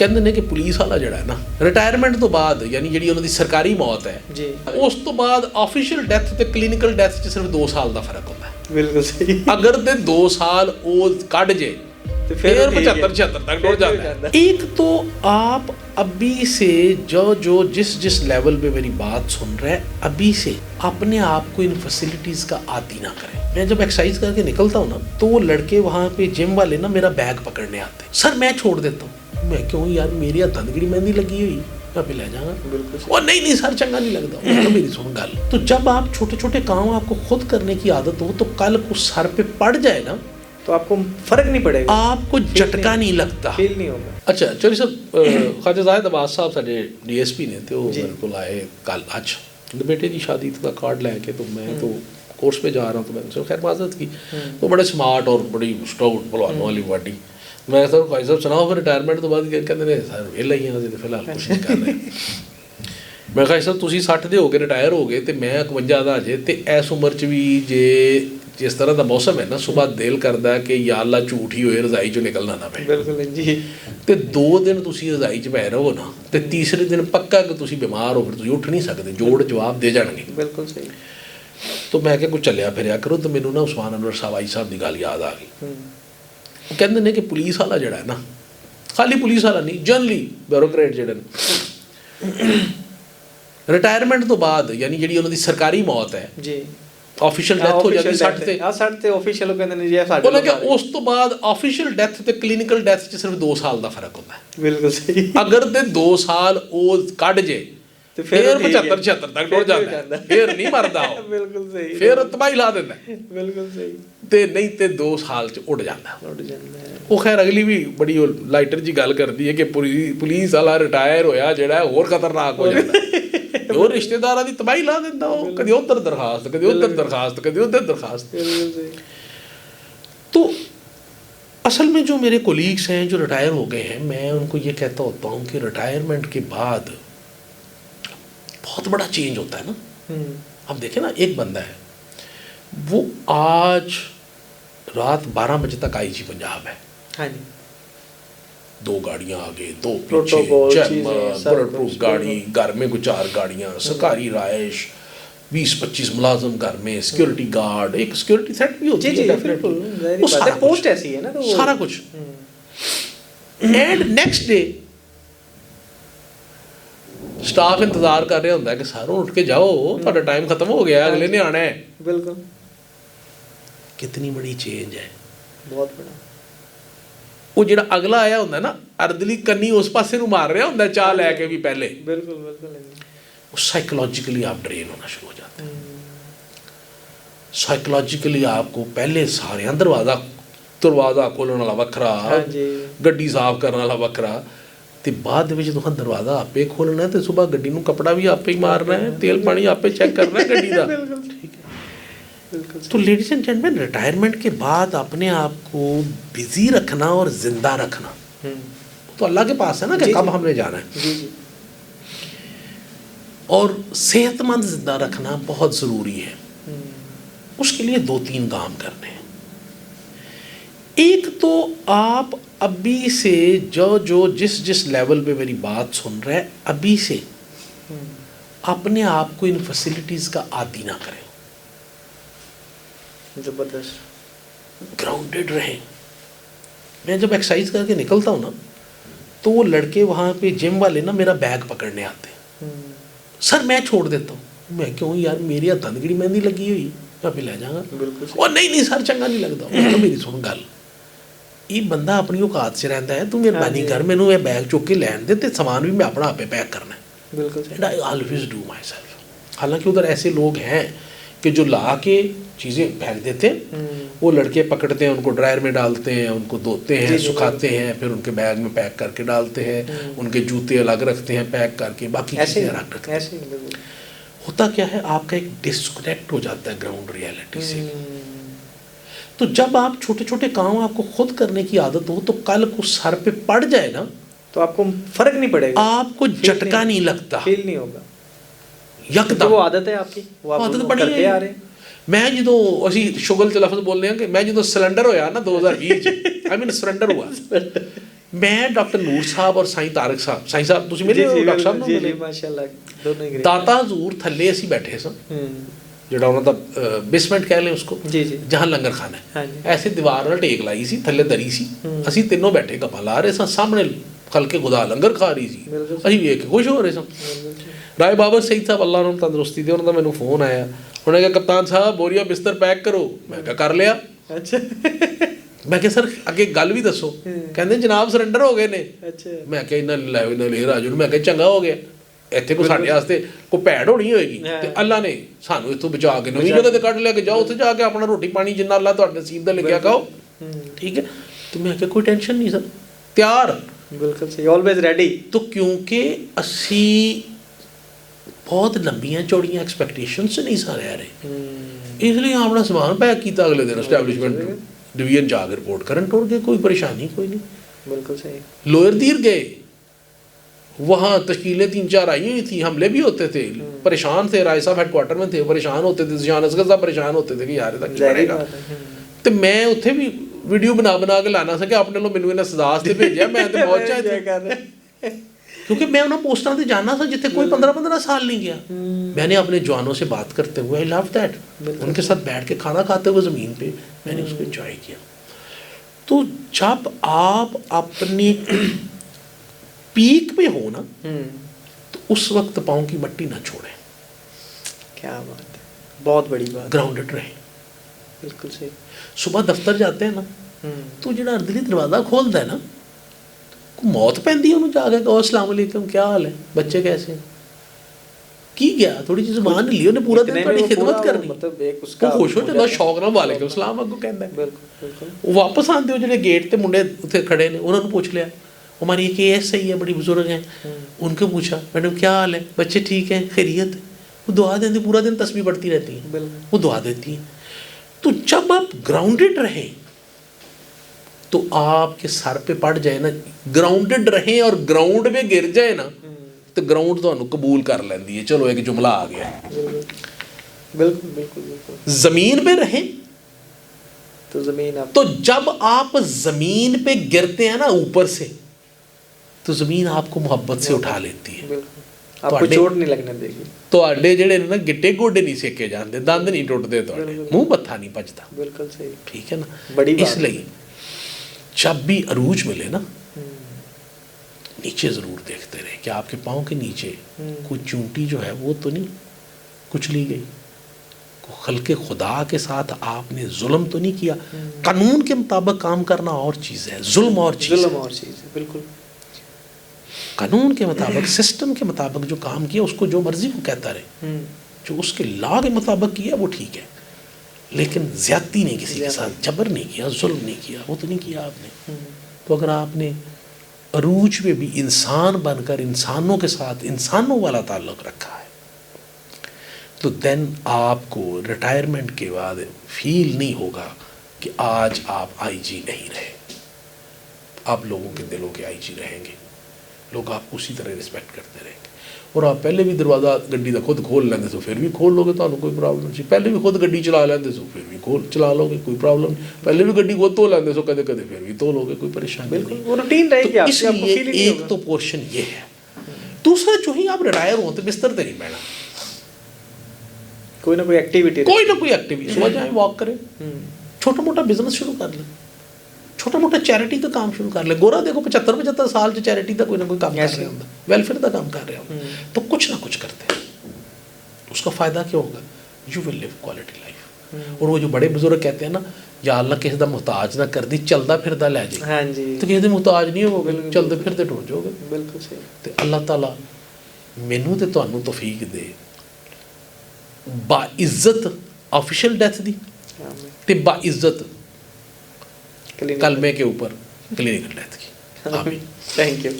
ਕਹਿੰਦੇ ਨੇ ਕਿ ਪੁਲਿਸ ਵਾਲਾ ਜਿਹੜਾ ਹੈ ਨਾ ਰਿਟਾਇਰਮੈਂਟ ਤੋਂ ਬਾਅਦ ਯਾਨੀ ਜਿਹੜੀ ਉਹਨਾਂ ਦੀ ਸਰਕਾਰੀ ਮੌਤ ਹੈ ਜੀ ਉਸ ਤੋਂ ਬਾਅਦ ਆਫੀਸ਼ੀਅਲ ਡੈਥ ਤੇ ਕਲੀਨਿਕਲ ਡੈਥ 'ਚ ਸਿਰਫ 2 ਸਾਲ ਦਾ ਫਰਕ ਹੁੰਦਾ ਹੈ। ਬਿਲਕੁਲ ਸਹੀ। ਅਗਰ ਤੇ 2 ਸਾਲ ਉਹ ਕੱਢ ਜੇ तो फिर 75-76 तक डोड़ जाता है। एक तो आप अभी से जो जिस लेवल पे मेरी बात सुन रहे हैं अभी से अपने आप को इन फैसिलिटीज का आदी ना करें। मैं जब एक्सरसाइज करके निकलता हूँ ना तो वो लड़के वहाँ पे जिम वाले ना मेरा बैग पकड़ने आते हैं, सर मैं छोड़ देता हूँ। मैं क्यों यार मेरी हथंदगड़ी मेहंदी लगी हुई मैं पे ले जाऊंगा। बिल्कुल। और नहीं सर चंगा नहीं लगता। मेरी सुन गल, तो जब आप छोटे छोटे काम आपको खुद करने की आदत हो तो कल को सर पे पड़ जाए ना तो आपको फर्क नहीं पड़ेगा, आपको झटका नहीं लगता, फील नहीं होगा। अच्छा चलिए सर ख्वाजा ज़ाहिद अब्बास साहब साडे DSP ने तो मेरे को आए कल आज बेटे की शादी का कार्ड लैके तो मैं तो कोर्स पे जा रहा हूँ तो मैंने उनसे खैर माजरत की। तो बड़े स्मार्ट और बड़ी स्टाउट पहलवानों वाली बॉडी। मैं सर भाई साहब सुनाओ फिर रिटायरमेंट तो बाद कहते ने सर वेला ही हाँ फिलहाल कुछ नहीं कर रहे। मैं कहा सर तुसीं 60 ਦੇ ਹੋ ਕੇ ਰਿਟਾਇਰ ਹੋ ਗਏ ਤੇ ਮੈਂ 51 ਦਾ ਅਜੇ ਤੇ ਇਸ ਉਮਰ 'ਚ ਵੀ ਜੇ जिस तरह का मौसम है ना सुबह दिल करता है कि या अल्लाह झूठ ही होए रजाई चो निकलना ना पे। बिल्कुल जी। तो 2 दिन तुसी रजाई च पै रहो ना तो तीसरे दिन पक्का कि तुसी बीमार हो फिर तुसी उठ नहीं सकते, जोड़ जवाब दे जाएंगे। बिल्कुल सही। तो मैं क्या कुछ चलिया फिरिया करो तो मैनू ना उस्मान अनवर साहब आई साहब की गल याद आ गई। वो कहते हैं कि पुलिस वाला जड़ा है ना खाली पुलिस वाला नहीं जनरली ब्यूरोक्रेट जड़े रिटायरमेंट तो बाद यानी जी उन्होंने सरकारी मौत है जी ऑफिशियल डेथ हो जाती 60 ਤੇ 60 ਤੇ ਆਫੀਸ਼ੀਅਲ ਕਹਿੰਦੇ ਨੇ ਜੀ ਸਾਡੇ ਉਹਨਾਂ ਕਿ ਉਸ ਤੋਂ ਬਾਅਦ ਆਫੀਸ਼ੀਅਲ ਡੈਥ ਤੇ ਕਲੀਨਿਕਲ ਡੈਥ 'ਚ ਸਿਰਫ 2 ਸਾਲ ਦਾ ਫਰਕ ਹੁੰਦਾ ਹੈ। ਬਿਲਕੁਲ ਸਹੀ। ਅਗਰ ਤੇ 2 ਸਾਲ ਉਹ ਕੱਢ ਜੇ ਤੇ ਫਿਰ 75-76 ਤੱਕ ਡੋੜ ਜਾਂਦਾ ਹੈ, ਫਿਰ ਨਹੀਂ ਮਰਦਾ ਉਹ। ਬਿਲਕੁਲ ਸਹੀ। ਫਿਰ ਤਬਾਹੀ ਲਾ ਦਿੰਦਾ ਬਿਲਕੁਲ ਸਹੀ। ਤੇ ਨਹੀਂ ਤੇ 2 ਸਾਲ 'ਚ ਉੱਡ ਜਾਂਦਾ ਹੈ। ਉਹ ਖੈਰ ਅਗਲੀ ਵੀ ਬੜੀ ਲਾਈਟਰ ਜੀ ਗੱਲ ਕਰਦੀ ਹੈ ਕਿ ਪੁਲਿਸ ਵਾਲਾ ਰਿਟਾਇਰ ਹੋਇਆ ਜਿਹੜਾ ਹੋਰ ਖਤਰਨਾਕ ਹੋ ਜਾਂਦਾ ਉਹ ਰਿਸ਼ਤੇਦਾਰਾਂ ਦੀ ਤਬਾਹੀ ਲਾ ਦਿੰਦਾ। ਉਹ ਕਦੇ ਉੱਧਰ ਦਰਖਾਸਤ ਕਦੇ ਉੱਧਰ ਦਰਖਾਸਤ कभी उधर दरखास्त। तो असल में जो मेरे कोलीग्स हैं जो रिटायर हो गए हैं मैं उनको ये कहता होता हूँ कि रिटायरमेंट के बाद बहुत बड़ा चेंज होता है ना। हम देखें ना एक बंदा है वो आज रात 12 बजे तक आई जी पंजाब है। हाँ जी। 2 गाड़ियाँ आगे 2 पीछे, बुलेट प्रूफ गाड़ी, घर में 4 गाड़ियाँ, सरकारी राइश, 20-25 मुलाजम घर में, सिक्योरिटी गार्ड, एक सिक्योरिटी सेट भी होती है। वो सारा पोस्ट ऐसी है ना तो सारा कुछ। एंड नेक्स्ट डे स्टाफ इंतजार कर रहा होता है कि सारों उठ के जाओ ਤੁਹਾਡਾ टाइम खत्म हो गया अगले ने आना है। बिल्कुल। कितनी बड़ी चेंज है, बहुत बड़ा। ਉਹ ਜਿਹੜਾ ਅਗਲਾ ਆਇਆ ਹੁੰਦਾ ਨਾ ਅਰਦਲੀ ਕੰਨੀ ਉਸ ਪਾਸੇ ਨੂੰ ਮਾਰ ਰਿਹਾ ਹੁੰਦਾ ਚਾਹ ਲੈ ਕੇ ਵੀ ਪਹਿਲੇ। ਬਿਲਕੁਲ ਬਿਲਕੁਲ। वो साइकोलॉजिकली आप ड्रेन होना शुरू हो जाते हैं। साइकोलॉजिकली आपको पहले सारे दरवाज़ा खोलने वाला वखरा, गड्डी साफ करने वाला वखरा, तो बाद में जो दरवाज़ा आपे खोलना है तो सुबह गड्डी नूं कपड़ा भी आपे ही मारना है, तेल पानी आपे चेक करना है गड्डी का। ठीक है। तो लेडीज एंड जेंटलमैन रिटायरमेंट के बाद अपने आप को बिजी रखना और ज़िंदा रखना तो अल्लाह के पास है ना कि कब हमने जाना है। और सेहतमंद जिंदा रखना बहुत ज़रूरी है। उसके लिए 2-3 काम करने हैं। एक तो आप अभी से जो जिस लेवल पे मेरी बात सुन रहे हैं अभी से अपने आप को इन फैसिलिटीज़ का आदी ना करें। ज़बरदस्त। ग्राउंडेड रहें। मैं जब एक्सरसाइज करके निकलता हूँ ना तो वो लड़के वहाँ पे जिम वाले ना मेरा बैग पकड़ने आते हैं, सर मैं छोड़ देता हूँ। मैं क्यों यार मेरी हथंदगड़ी मेहंदी लगी हुई मैं पे ले जाऊंगा। बिल्कुल। और नहीं सर चंगा नहीं लगता। मेरी सुन गल, ये बंदा अपनी औकात से रहता है, तू मेहरबानी कर मैनू ये बैग चुक के लैन दे ते सामान भी मैं अपना आपे पैक करना है। बिल्कुल। And I always do my self. हालांकि उधर ऐसे लोग हैं कि जो ला के चीज़ें फेंक देते हैं, वो लड़के पकड़ते हैं उनको ड्रायर में डालते हैं, उनको धोते हैं, सुखाते हैं, फिर उनके बैग में पैक करके डालते हैं, उनके जूते अलग रखते हैं पैक करके, बाकी चीज़ें अलग रखते हैं। होता क्या है आपका एक डिस्कनेक्ट हो जाता है ग्राउंड रियलिटी से। तो जब आप छोटे छोटे काम आपको खुद करने की आदत हो तो कल को सर पे पड़ जाए ना तो आपको फर्क नहीं पड़ेगा, आपको झटका नहीं लगता, फील नहीं होगा यकदम। वो आदत है आपकी, वो आप आदत करते बड़ी आ है। रहे हैं। मैं जो ਅਸੀਂ ਸ਼ੁਗਲ ਚ ਲਫ਼ਜ਼ ਬੋਲਦੇ ਹਾਂ ਕਿ ਮੈਂ ਜਦੋਂ ਸਿਲੰਡਰ ਹੋਇਆ ਨਾ 2020 ਚ ਆਈ ਮੀਨ ਸਰੈਂਡਰ हुआ मैं डॉक्टर ਨੂਰ ਸਾਹਿਬ ਔਰ ਸਾਈਂ ਤਾਰਕ ਸਾਹਿਬ, ਸਾਈਂ ਸਾਹਿਬ ਤੁਸੀਂ ਮਿਲੇ ਹੋ ਡਾਕਟਰ ਸਾਹਿਬ ਨੂੰ ਜੀ ਮਿਲੇ? ਮਾਸ਼ਾਅੱਲਾ ਦੋਨੋਂ ਹੀ ਦਾਤਾ ਹਜ਼ੂਰ ਥੱਲੇ ਅਸੀਂ ਬੈਠੇ ਸਾਂ, ਜਿਹੜਾ ਉਹਨਾਂ ਦਾ ਬੇਸਮੈਂਟ ਕਹਿ ਲਏ ਉਸਕੋ, ਜੀ ਜੀ ਜਹਾਂ ਲੰਗਰ ਖਾਨਾ ਹੈ, ਹਾਂਜੀ ਐਸੇ ਦੀਵਾਰ ਨਾਲ ਟੇਕ ਲਾਈ ਸੀ, ਥੱਲੇ ਦਰੀ ਸੀ, ਅਸੀਂ ਤਿੰਨੋਂ ਬੈਠੇ ਗੱਪਾਂ ਲਾ ਰਹੇ ਸਾਂ, ਸਾਹਮਣੇ ਖਲਕੇ ਖੁਦਾ ਲੰਗਰ ਖਾ ਰਹੀ ਸੀ, ਅਸੀਂ ਵੇਖ ਕੇ ਖੁਸ਼ ਹੋ ਰਹੇ ਸਾਂ। ਰਾਏ ਬਾਬਰ ਸਈਦ ਸਾਹਿਬ ਅੱਲਾ ਨੂੰ ਤੰਦਰੁਸਤੀ ਦੇ, ਉਹਨਾਂ ਦਾ ਮੈਨੂੰ ਫੋਨ ਆਇਆ, ਉਹਨੇ ਕਿਹਾ ਕਪਤਾਨ ਸਾਹਿਬ ਬੋਰੀਆ ਬਿਸਤਰ ਪੈਕ ਕਰੋ। ਮੈਂ ਕਿਹਾ ਕਰ ਲਿਆ। ਅੱਛਾ ਮੈਂ ਕਿਹਾ ਸਰ ਅੱਗੇ ਗੱਲ ਵੀ ਦੱਸੋ। ਕਹਿੰਦੇ ਜਨਾਬ ਸਰੈਂਡਰ ਹੋ ਗਏ ਨੇ। ਅੱਛਾ ਮੈਂ ਕਿਹਾ ਇਹਨਾਂ ਲੈ ਇਹਨਾਂ ਲੈ ਰਾਜੂ ਨੂੰ, ਮੈਂ ਕਿਹਾ ਚੰਗਾ ਹੋ ਗਿਆ, ਇੱਥੇ ਕੋਈ ਸਾਡੇ ਵਾਸਤੇ ਕੋਈ ਭੈੜ ਹੋਣੀ ਹੋਏਗੀ, ਤੇ ਅੱਲਾ ਨੇ ਸਾਨੂੰ ਇੱਥੋਂ ਬਚਾ ਕੇ ਨਵੀਂ ਜਗ੍ਹਾ ਤੇ ਕੱਢ ਲਿਆ ਕਿ ਜਾਓ ਉੱਥੇ ਜਾ ਕੇ ਆਪਣਾ ਰੋਟੀ ਪਾਣੀ ਜਿੰਨਾ ਅੱਲਾ ਤੁਹਾਡੇ ਨਸੀਬ ਦਾ ਲਿਖਿਆ ਖਾਓ, ठीक है। तो मैं क्या कोई टेंशन नहीं सर, तैयार बिल्कुल सही, ऑलवेज रेडी। तो क्योंकि असी बहुत लंबियां चौड़ियां एक्सपैक्टेशंस से नहीं सा रह रहे, इसलिए अपना समान पैक किया, अगले दिन एस्टैब्लिशमेंट डिवीजन जाकर रिपोर्ट करन टुर गए, कोई परेशानी कोई नहीं। बिल्कुल सही। लोअर दीर गए, वहाँ तश्कीलें 3-4 आई हुई थी, हमले भी होते थे, परेशान थे, राय साहब हेडक्वार्टर में थे, परेशान होते थे, जिशान असगर साहब परेशान होते थे कि यार ਇਹਦਾ ਕੀ ਬਣੇਗਾ। ਤੇ ਮੈਂ ਉੱਥੇ ਵੀ ਵੀਡੀਓ ਬਣਾ ਕੇ ਲਾਣਾ ਸੀ ਕਿ ਆਪਣੇ ਨੂੰ ਮੈਨੂੰ ਇਹਨਾਂ ਸਜ਼ਾ ਤੇ ਭੇਜਿਆ, ਮੈਂ ਤੇ ਬਹੁਤ ਚਾਹੇ ਕਰ ਰਿਹਾ, क्योंकि मैं उन्हें पोस्टर से जाना था जितने कोई 15-15 साल नहीं गया। मैंने अपने जवानों से बात करते हुए, आई लव दैट, उनके साथ बैठ के खाना खाते हुए ज़मीन पे मैंने उसको एंजॉय किया। तो जब आप अपने पीक पे हो ना, तो उस वक्त पाँव की मट्टी ना छोड़ें। क्या बात है, बहुत बड़ी बात। ग्राउंडेड रहें। बिल्कुल सही। सुबह दफ्तर जाते हैं ना, तो जो अंदरली दरवाज़ा खोलता है ना, मौत पैंदी उन्होंने जाके कहो अस्सलाम वालेकुम क्या हाल है, बच्चे कैसे हैं, की गया थोड़ी चीज़ मान ली, उन्हें पूरा दिन थोड़ी खिदमत करनी, मतलब एक उसका खुश हो जाता शौक नाल वालेकुम सलाम अगों कहंदा है। बिल्कुल बिल्कुल। वो वापस आंदे हो जेडे गेट ते मुंडे उत्थे खड़े ने, उन्होंने पूछ लिया, हमारी एक केएस सही है, बड़ी बुजुर्ग हैं, उनको पूछा मैडम क्या हाल है, बच्चे ठीक हैं, खैरियत, वो दुआ देती, पूरा दिन तस्बीह पढ़ती रहती हैं, वो दुआ देती हैं। तो जब आप ग्राउंडेड रहें तो आपके सर पे पड़ जाए ना, ग्राउंडेड रहें और ग्राउंड में गिर जाए ना, तो ग्राउंड तो कबूल कर लेंदी है, चलो एक जुमला आ गया। बिल्कुल बिल्कुल बिल्कुल। जमीन पे रहें तो जमीन आप, तो जब आप जमीन पे गिरते हैं ना ऊपर से, तो जमीन आपको मोहब्बत से उठा लेती है, आपको चोट नहीं लगने देगी। ਤੁਹਾਡੇ ਜਿਹੜੇ ਨੇ ਨਾ ਗਿੱਟੇ ਗੋਡੇ ਨਹੀਂ ਸੇਕੇ ਜਾਂਦੇ, ਦੰਦ ਨਹੀਂ ਟੁੱਟਦੇ, ਤੁਹਾਡੇ ਮੂੰਹ ਮੱਥਾ नहीं ਭਜਦਾ। बिल्कुल सही। ठीक है ना, बड़ी बात। इसलिए जब भी अरूज मिले ना, नीचे ज़रूर देखते रहे कि आपके पाँव के नीचे कोई चूंटी जो है वो तो नहीं कुचली गई, को खल्के खुदा के साथ आपने जुल्म तो नहीं किया। कानून के मुताबिक काम करना और चीज़ है, जुल्म और चीज़ है। बिल्कुल कानून के मुताबिक, सिस्टम के मुताबिक जो काम किया उसको जो मर्जी को कहता रहे, जो उसके लॉ के मुताबिक किया वो ठीक है, लेकिन ज़्यादती नहीं, किसी के साथ जबर नहीं किया, जुल्म नहीं किया, वो तो नहीं किया आपने। तो अगर आपने अरूज में भी इंसान बनकर इंसानों के साथ इंसानों वाला ताल्लुक़ रखा है, तो देन आपको रिटायरमेंट के बाद फील नहीं होगा कि आज आप आईजी नहीं रहे, आप लोगों के दिलों के आईजी रहेंगे, लोग आपको उसी तरह रिस्पेक्ट करते रहेंगे। और आप पहले भी दरवाज़ा गड्डी का खुद खोल लेंगे तो फिर भी खोल लोगे, तो कोई प्रॉब्लम नहीं। पहले भी खुद गड्डी चला लेंगे तो फिर भी खोल चला लोगे, कोई प्रॉब्लम नहीं। पहले भी गड्डी खुद धो लेंगे तो कदे कदे फिर भी धो लोगे, कोई परेशानी नहीं। वो रूटीन रहेगी तो आपकी, आपको फील नहीं एक तो पोर्शन ये है। दूसरा, जो ही आप रिटायर हो तो बिस्तर पर नहीं बैठना, कोई ना कोई एक्टिविटी, सुबह जाए वॉक करें, छोटा मोटा बिजनेस शुरू कर लें, छोटा मोटा चैरिटी का काम शुरू कर ले। गोरा देखो 75-75 साल से चैरिटी का कोई ना कोई काम कर रहा होता, वेलफेयर का काम कर रहा हो, तो कुछ ना कुछ करते हैं, उसका फ़ायदा क्या होगा, you will live quality life. और वो जो बड़े बुजुर्ग कहते हैं ना, या अल्लाह किसी का मुहताज ना कर दी, चलता फिरदा ले जाए। हाँ जी। तो किसी मुहताज नहीं होगे, चलते फिरते टुर जाओगे। बिल्कुल सही। तो अल्लाह ताला मैनू ते तुहानू तौफीक दे बाइज्जत ऑफिशियल डेथ दी ते बाइज्जत कलमे के ऊपर क्लिनिकल डेथ की। आमीन। Thank you.